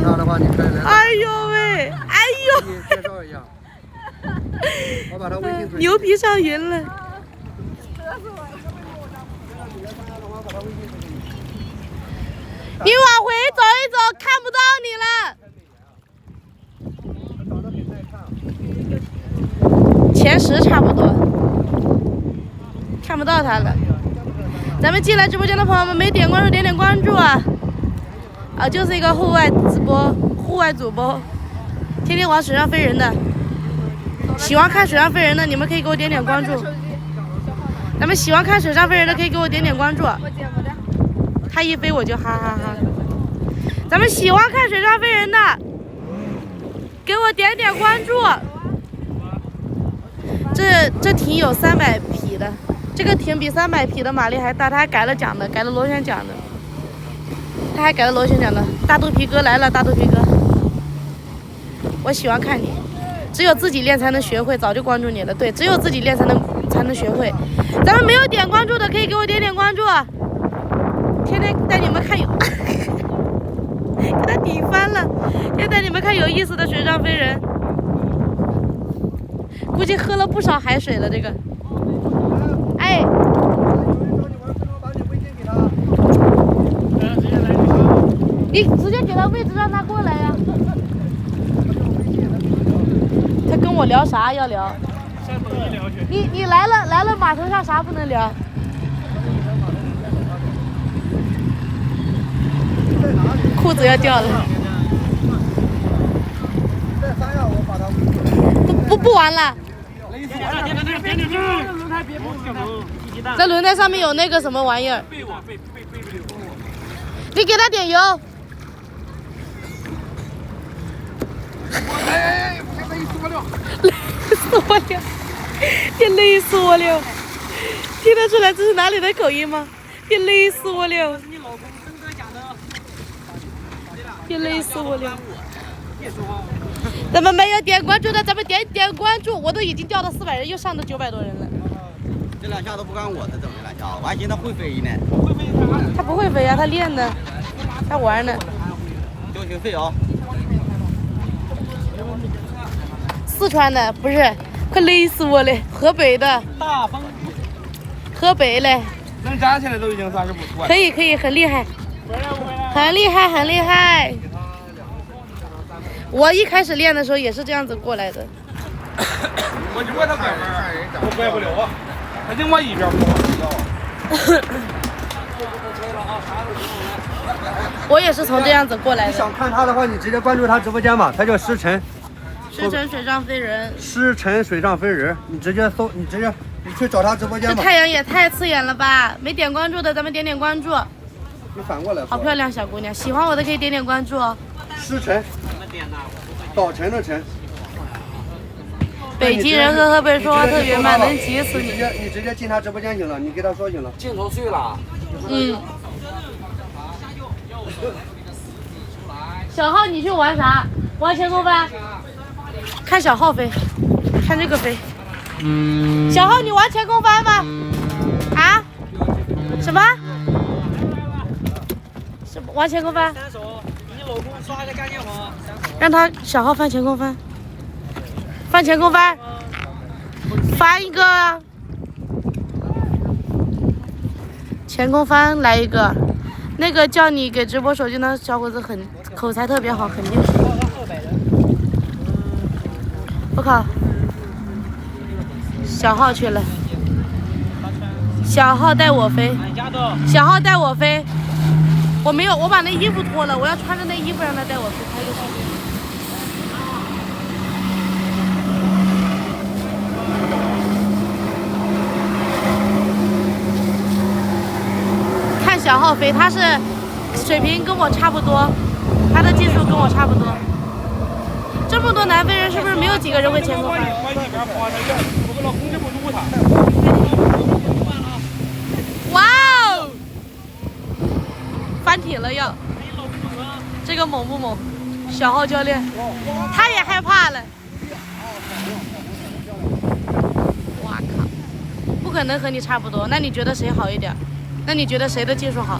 他的话，你可以来。哎呦喂，哎呦！给你介绍一下，我把他微信推。牛皮上云了。你往回走一走，看不到你了。前10差不多，看不到他了。咱们进来直播间的朋友们，没点关注点点关注啊！啊，就是一个户外直播、户外主播，天天玩水上飞人的。喜欢看水上飞人的，你们可以给我点点关注。咱们喜欢看水上飞人的，可以给我点点关注。他一飞我就哈哈哈。咱们喜欢看水上飞人的，给我点点关注。这艇有300匹的，这个艇比300匹的马力还大，它还改了桨的，改了螺旋桨的。它还改了螺旋桨的。大肚皮哥来了，大肚皮哥，我喜欢看你。只有自己练才能学会，早就关注你了。对，只有自己练才能学会。咱们没有点关注的，可以给我点点关注。天天带你们看有，给他顶翻了。天天带你们看有意思的水上飞人，估计喝了不少海水了。这个，哎，你直接给他位置让他过来呀。他跟我聊啥要聊？你来了码头上啥不能聊？裤子要掉了。不玩了。在轮胎上面有那个什么玩意儿？你给他点油。哎，累死我了！累死我了！你累死我了！听得出来这是哪里的口音吗？你累死我了！你累死我了！咱们没有点关注的，咱们点点关注。我都已经掉到400人，又上到900多人了。这2下都不干我的，怎么这2下？我还寻思他会飞呢。他不会飞啊，他练的，他玩呢。交学费啊！四川的不是，快累死我了！河北的。大风。河北嘞。能站起来都已经算是不错了。可以，很厉害。很厉害，很厉害！我一开始练的时候也是这样子过来的。我就怪他拐弯，我拐不了啊，他就往一边跑。我也是从这样子过来的。你想看他的话，你直接关注他直播间吧，他叫诗晨。诗晨水上飞人。诗晨水上飞人，你直接搜，你去找他直播间吧。这太阳也太刺眼了吧！没点关注的，咱们点点关注。你反过来。好漂亮，小姑娘，喜欢我的可以点点关注哦。诗晨。早晨的晨。北京人和河北说话特别慢，能急死你。你直接进他直播间行了，你给他说行了。镜头碎了。小号，你去玩啥？玩前空翻？看小号飞，看这个飞。小号，你玩前空翻吗？啊？什么？玩前空翻？你老公刷个嘉年华。让他小号翻前空翻。翻前空翻，翻一个，前空翻来一个，那个叫你给直播手机的小伙子很口才特别好，很厉害。我靠，小号去了，小号带我飞，小号带我飞，我没有，我把那衣服脱了，我要穿着那衣服让他带我飞，拍个视频。小号飞，他是水平跟我差不多，他的技术跟我差不多。这么多男飞人，是不是没有几个人会前空翻？哇哦！翻艇了要。这个猛不猛？小号教练，他也害怕了。哇靠！不可能和你差不多，那你觉得谁好一点？那你觉得谁的技术好？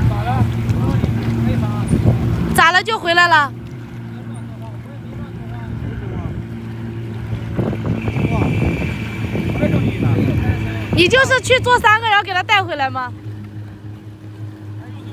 咋了？回来了。你就是去做3个，然后给他带回来吗？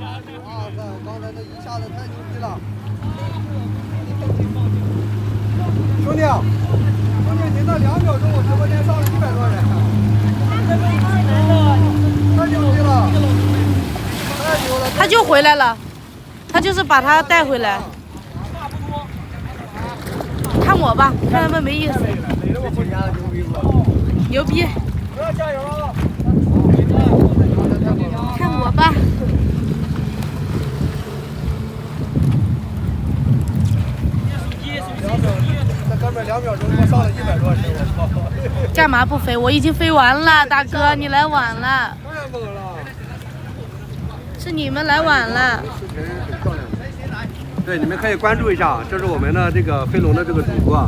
哇塞！刚才那一下子太牛逼了！兄弟，您那2秒钟，我直播间上了100多人，太牛逼了！太牛了！他就回来了，他就是把他带回来。看我吧，看他们没意思。牛逼！加油啊！看我吧。那哥们2秒钟给我上了100多人，我操！干嘛不飞？我已经飞完了，大哥，你来晚了。太猛了！是你们来晚了。对，你们可以关注一下，这是我们的这个飞龙的这个主播。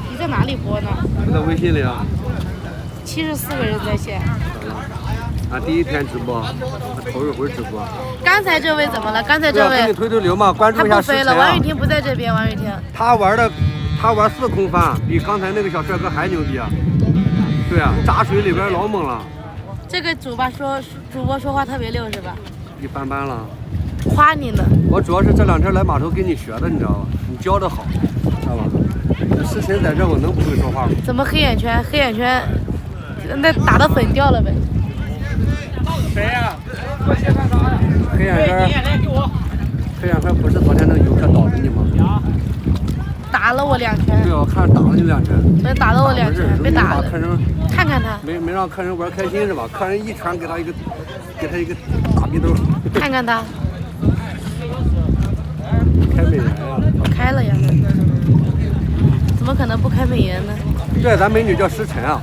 你在哪里播呢？在微信里啊。 74个人在线。啊，第1天直播，头一回直播。刚才这位怎么了？刚才这位。给你推流嘛，关注一下。他不飞了，王雨婷不在这边，王雨婷。他玩4空翻，比刚才那个小帅哥还牛逼啊！对啊，扎水里边老猛了。这个主播说话特别溜是吧？一般般了。夸你呢。我主要是这2天来码头跟你学的，你知道吧？你教的好，知道吧？诗晨在这，我能不会说话吗？怎么黑眼圈？黑眼圈。 那打的粉掉了呗？谁呀？黑眼圈不是昨天那个游客导致你吗？打了我2拳。对，我看打了你2拳。被打了我2拳，被打了。看看他。没让客人玩开心是吧？客人一拳给他一个大逼兜。看看他。开美颜呀？开了呀。怎么可能不开美颜呢？对，咱美女叫诗晨啊。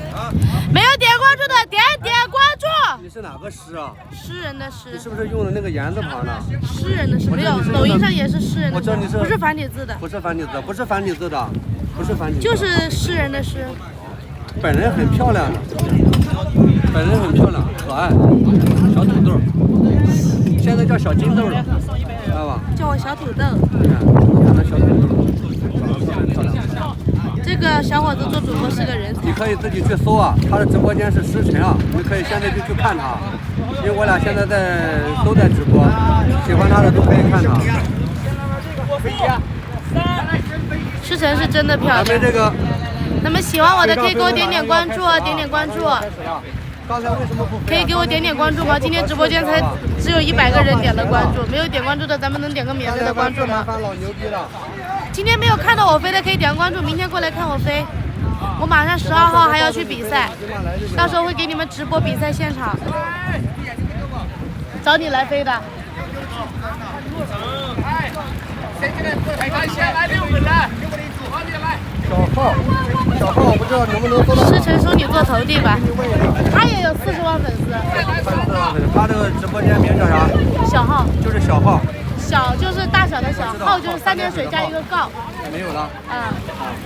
没有点关注的点关注。你是哪个诗啊？诗人的诗。你是不是用的那个言字旁呢？诗人的诗没有，抖音上也是诗人的。我知道你是。不是繁体字的。不是繁体字，不是繁体字的，不是繁体字。就是诗人的诗。本人很漂亮的，本人很漂亮，可爱，小土豆，现在叫小金豆了，知道吧？叫我小土豆。看到小土豆，长得特别漂亮。 这个小伙子做主播是个人才，你可以自己去搜啊，他的直播间是诗晨啊，你可以现在就去看他，因为我俩现在都在直播，喜欢他的都可以看他。诗晨是真的漂亮。咱们这个，那么喜欢我的可以给我点点关注，点点关注。刚才为什么不？可以给我点点关注吗？今天直播间才只有100个人点了关注，没有点关注的，咱们能点个免费的关注吗？老牛逼了。 今天没有看到我飞的可以点关注，明天过来看我飞。我马上12号还要去比赛，到时候会给你们直播比赛现场，找你来飞的。小号，我不知道能不能搜到。诗晨收你做头地吧，他也有40万粉丝。他这个直播间名叫啥？小号。就是小号。 小就是大小的小，号就是3点水加一个杠。没有了。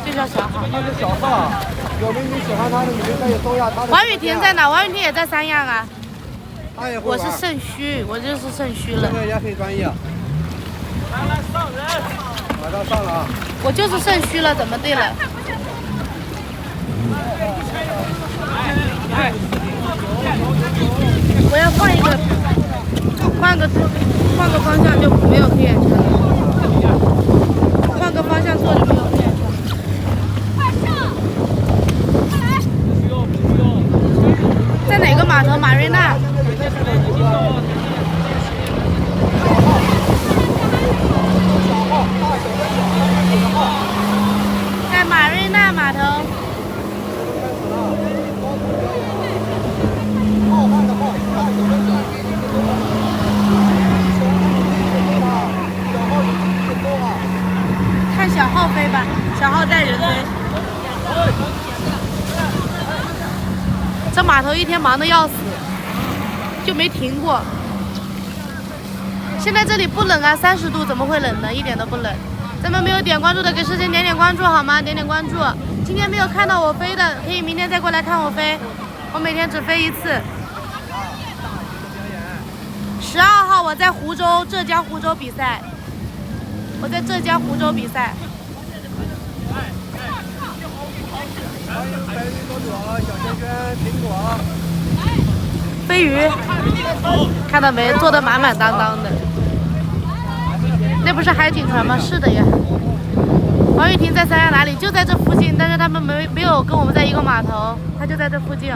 就叫小号。他是小号，有美女喜欢他的，你们可以搜一下他的。王雨婷在哪？王雨婷也在3亚啊。他也会玩。我是肾虚，我就是肾虚了。这个也很专业。来上人。马上上了啊！我就是肾虚了，怎么对了？我要换个方向就没有黑眼圈了，换个方向做就没有黑眼圈。在哪个码头？马瑞娜。在马瑞娜码头。看小号飞吧，小号带人飞。这码头一天忙得要死，就没停过。现在这里不冷啊，30度怎么会冷呢？一点都不冷。咱们没有点关注的，给诗晨点点关注好吗？点点关注。今天没有看到我飞的，可以明天再过来看我飞。我每天只飞1次。12号我在湖州，浙江湖州比赛。我在浙江湖州比赛。飞鱼，看到没？坐得满满当当的。那不是海警船吗？是的呀。王雨婷在三亚哪里？就在这附近，但是他们没有跟我们在一个码头，他就在这附近。